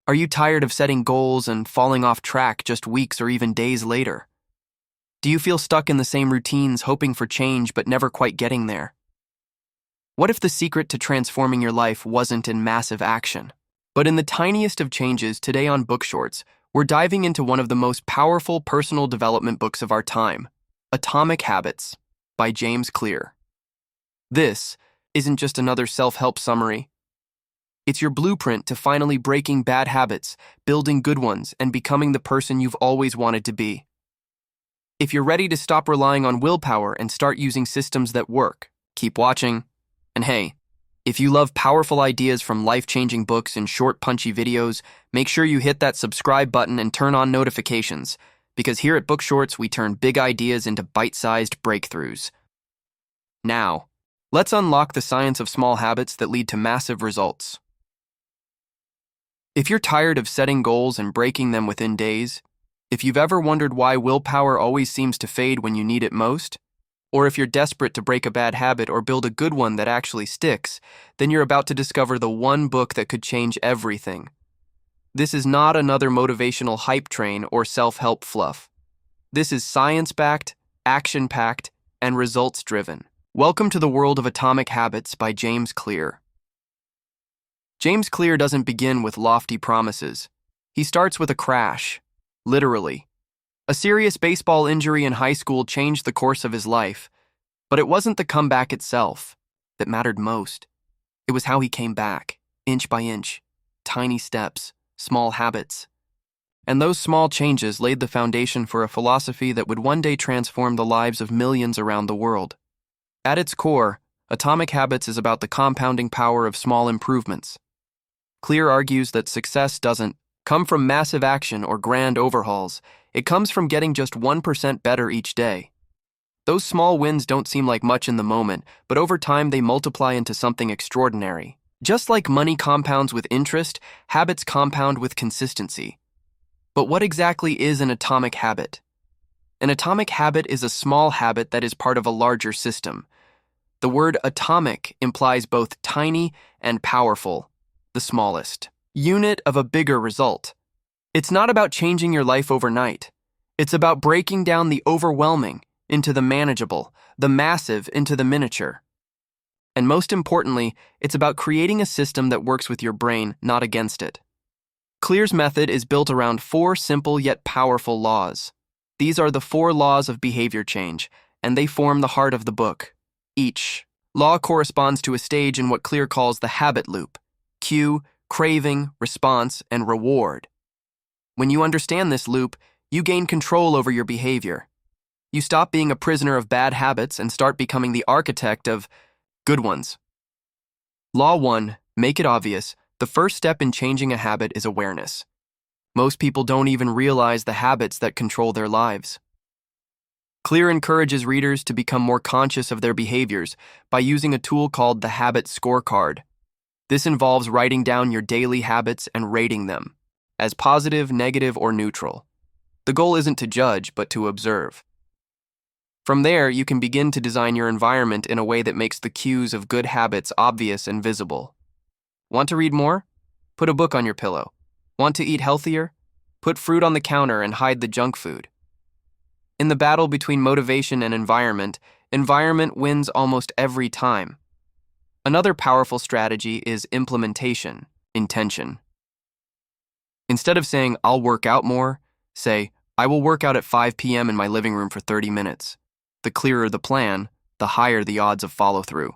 Are you tired of setting goals and falling off track just weeks or even days later? Do you feel stuck in the same routines, hoping for change but never quite getting there? What if the secret to transforming your life wasn't in massive action, but in the tiniest of changes? Today on Bookshortz, we're diving into one of the most powerful personal development books of our time, Atomic Habits by James Clear. This isn't just another self-help summary. It's your blueprint to finally breaking bad habits, building good ones, and becoming the person you've always wanted to be. If you're ready to stop relying on willpower and start using systems that work, keep watching. And hey, if you love powerful ideas from life-changing books and short, punchy videos, make sure you hit that subscribe button and turn on notifications, because here at Bookshortz, we turn big ideas into bite-sized breakthroughs. Now, let's unlock the science of small habits that lead to massive results. If you're tired of setting goals and breaking them within days, if you've ever wondered why willpower always seems to fade when you need it most, or if you're desperate to break a bad habit or build a good one that actually sticks, then you're about to discover the one book that could change everything. This is not another motivational hype train or self-help fluff. This is science-backed, action-packed, and results-driven. Welcome to the world of Atomic Habits by James Clear. James Clear doesn't begin with lofty promises. He starts with a crash, literally. A serious baseball injury in high school changed the course of his life, but it wasn't the comeback itself that mattered most. It was how he came back, inch by inch, tiny steps, small habits. And those small changes laid the foundation for a philosophy that would one day transform the lives of millions around the world. At its core, Atomic Habits is about the compounding power of small improvements. Clear argues that success doesn't come from massive action or grand overhauls. It comes from getting just 1% better each day. Those small wins don't seem like much in the moment, but over time they multiply into something extraordinary. Just like money compounds with interest, habits compound with consistency. But what exactly is an atomic habit? An atomic habit is a small habit that is part of a larger system. The word atomic implies both tiny and powerful, the smallest unit of a bigger result. It's not about changing your life overnight. It's about breaking down the overwhelming into the manageable, the massive into the miniature. And most importantly, it's about creating a system that works with your brain, not against it. Clear's method is built around 4 simple yet powerful laws. These are the 4 laws of behavior change, and they form the heart of the book. Each law corresponds to a stage in what Clear calls the habit loop: cue, craving, response, and reward. When you understand this loop, you gain control over your behavior. You stop being a prisoner of bad habits and start becoming the architect of good ones. Law 1, make it obvious. The first step in changing a habit is awareness. Most people don't even realize the habits that control their lives. Clear encourages readers to become more conscious of their behaviors by using a tool called the Habit Scorecard. This involves writing down your daily habits and rating them as positive, negative, or neutral. The goal isn't to judge, but to observe. From there, you can begin to design your environment in a way that makes the cues of good habits obvious and visible. Want to read more? Put a book on your pillow. Want to eat healthier? Put fruit on the counter and hide the junk food. In the battle between motivation and environment wins almost every time. Another powerful strategy is implementation, intention. Instead of saying, "I'll work out more," say, "I will work out at 5 p.m. in my living room for 30 minutes. The clearer the plan, the higher the odds of follow-through.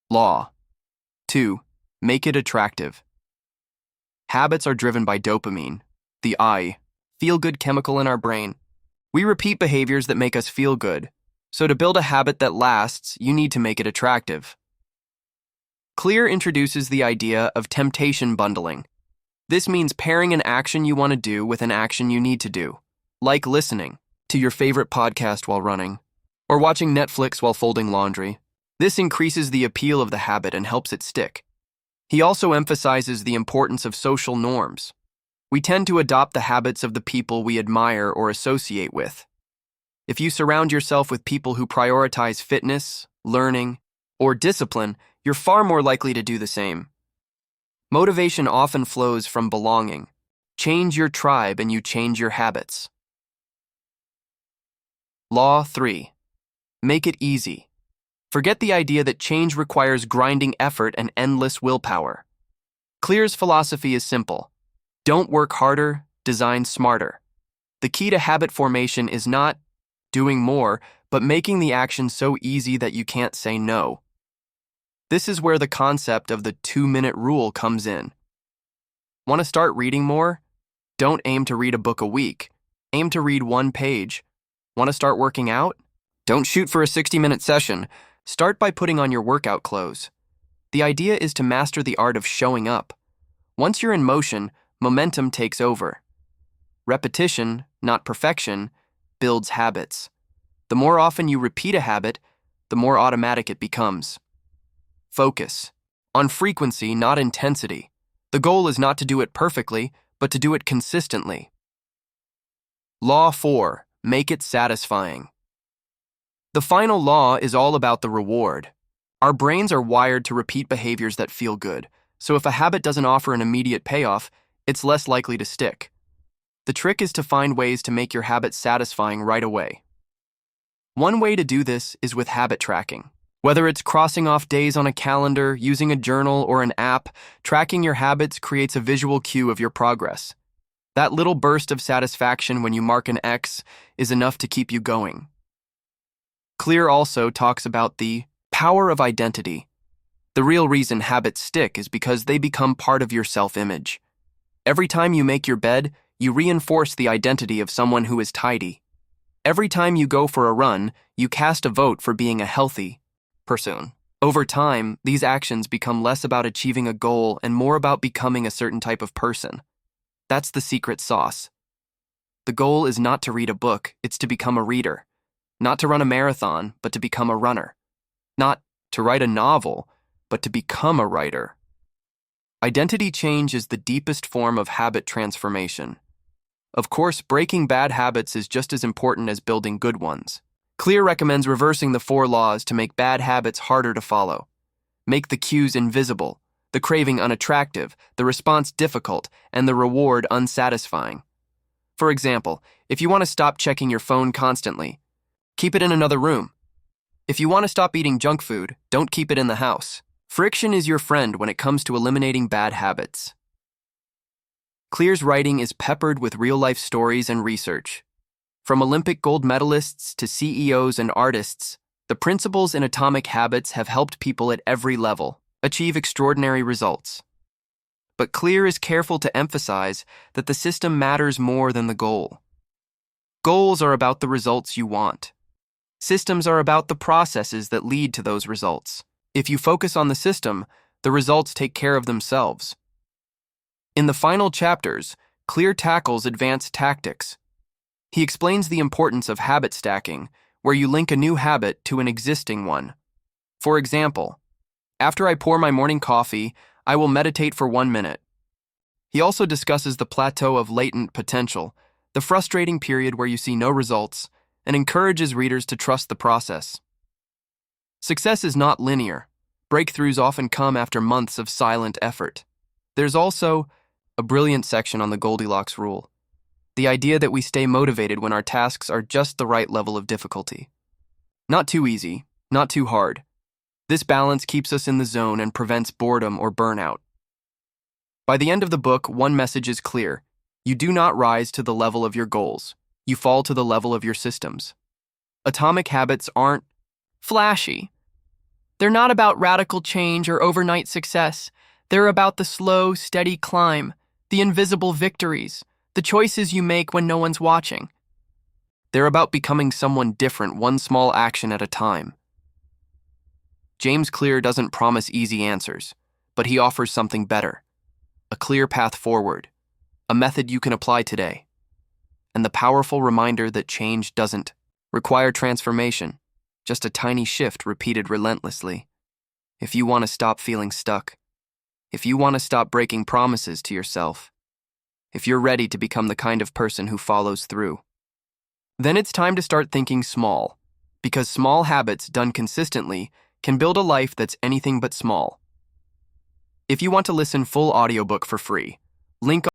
Law 2. Make it attractive. Habits are driven by dopamine, the feel-good chemical in our brain. We repeat behaviors that make us feel good, so to build a habit that lasts, you need to make it attractive. Clear introduces the idea of temptation bundling. This means pairing an action you want to do with an action you need to do, like listening to your favorite podcast while running, or watching Netflix while folding laundry. This increases the appeal of the habit and helps it stick. He also emphasizes the importance of social norms. We tend to adopt the habits of the people we admire or associate with. If you surround yourself with people who prioritize fitness, learning, or discipline, you're far more likely to do the same. Motivation often flows from belonging. Change your tribe and you change your habits. Law 3. Make it easy. Forget the idea that change requires grinding effort and endless willpower. Clear's philosophy is simple. Don't work harder, design smarter. The key to habit formation is not doing more, but making the action so easy that you can't say no. This is where the concept of the 2-minute rule comes in. Want to start reading more? Don't aim to read a book a week. Aim to read 1 page. Want to start working out? Don't shoot for a 60-minute session. Start by putting on your workout clothes. The idea is to master the art of showing up. Once you're in motion, momentum takes over. Repetition, not perfection, builds habits. The more often you repeat a habit, the more automatic it becomes. Focus on frequency, not intensity. The goal is not to do it perfectly, but to do it consistently. Law 4. Make it satisfying. The final law is all about the reward. Our brains are wired to repeat behaviors that feel good, so if a habit doesn't offer an immediate payoff, it's less likely to stick. The trick is to find ways to make your habit satisfying right away. One way to do this is with habit tracking. Whether it's crossing off days on a calendar, using a journal, or an app, tracking your habits creates a visual cue of your progress. That little burst of satisfaction when you mark an X is enough to keep you going. Clear also talks about the power of identity. The real reason habits stick is because they become part of your self-image. Every time you make your bed, you reinforce the identity of someone who is tidy. Every time you go for a run, you cast a vote for being a healthy person. Over time, these actions become less about achieving a goal and more about becoming a certain type of person. That's the secret sauce. The goal is not to read a book, it's to become a reader. Not to run a marathon, but to become a runner. Not to write a novel, but to become a writer. Identity change is the deepest form of habit transformation. Of course, breaking bad habits is just as important as building good ones. Clear recommends reversing the 4 laws to make bad habits harder to follow. Make the cues invisible, the craving unattractive, the response difficult, and the reward unsatisfying. For example, if you want to stop checking your phone constantly, keep it in another room. If you want to stop eating junk food, don't keep it in the house. Friction is your friend when it comes to eliminating bad habits. Clear's writing is peppered with real-life stories and research. From Olympic gold medalists to CEOs and artists, the principles in Atomic Habits have helped people at every level achieve extraordinary results. But Clear is careful to emphasize that the system matters more than the goal. Goals are about the results you want. Systems are about the processes that lead to those results. If you focus on the system, the results take care of themselves. In the final chapters, Clear tackles advanced tactics. He explains the importance of habit stacking, where you link a new habit to an existing one. For example, after I pour my morning coffee, I will meditate for 1 minute. He also discusses the plateau of latent potential, the frustrating period where you see no results, and encourages readers to trust the process. Success is not linear. Breakthroughs often come after months of silent effort. There's also a brilliant section on the Goldilocks rule, the idea that we stay motivated when our tasks are just the right level of difficulty. Not too easy, not too hard. This balance keeps us in the zone and prevents boredom or burnout. By the end of the book, one message is clear. You do not rise to the level of your goals. You fall to the level of your systems. Atomic Habits aren't flashy. They're not about radical change or overnight success. They're about the slow, steady climb, the invisible victories, the choices you make when no one's watching. They're about becoming someone different, one small action at a time. James Clear doesn't promise easy answers, but he offers something better. A clear path forward, a method you can apply today, and the powerful reminder that change doesn't require transformation, just a tiny shift repeated relentlessly. If you want to stop feeling stuck, if you want to stop breaking promises to yourself, if you're ready to become the kind of person who follows through, then it's time to start thinking small, because small habits done consistently can build a life that's anything but small. If you want to listen full audiobook for free, link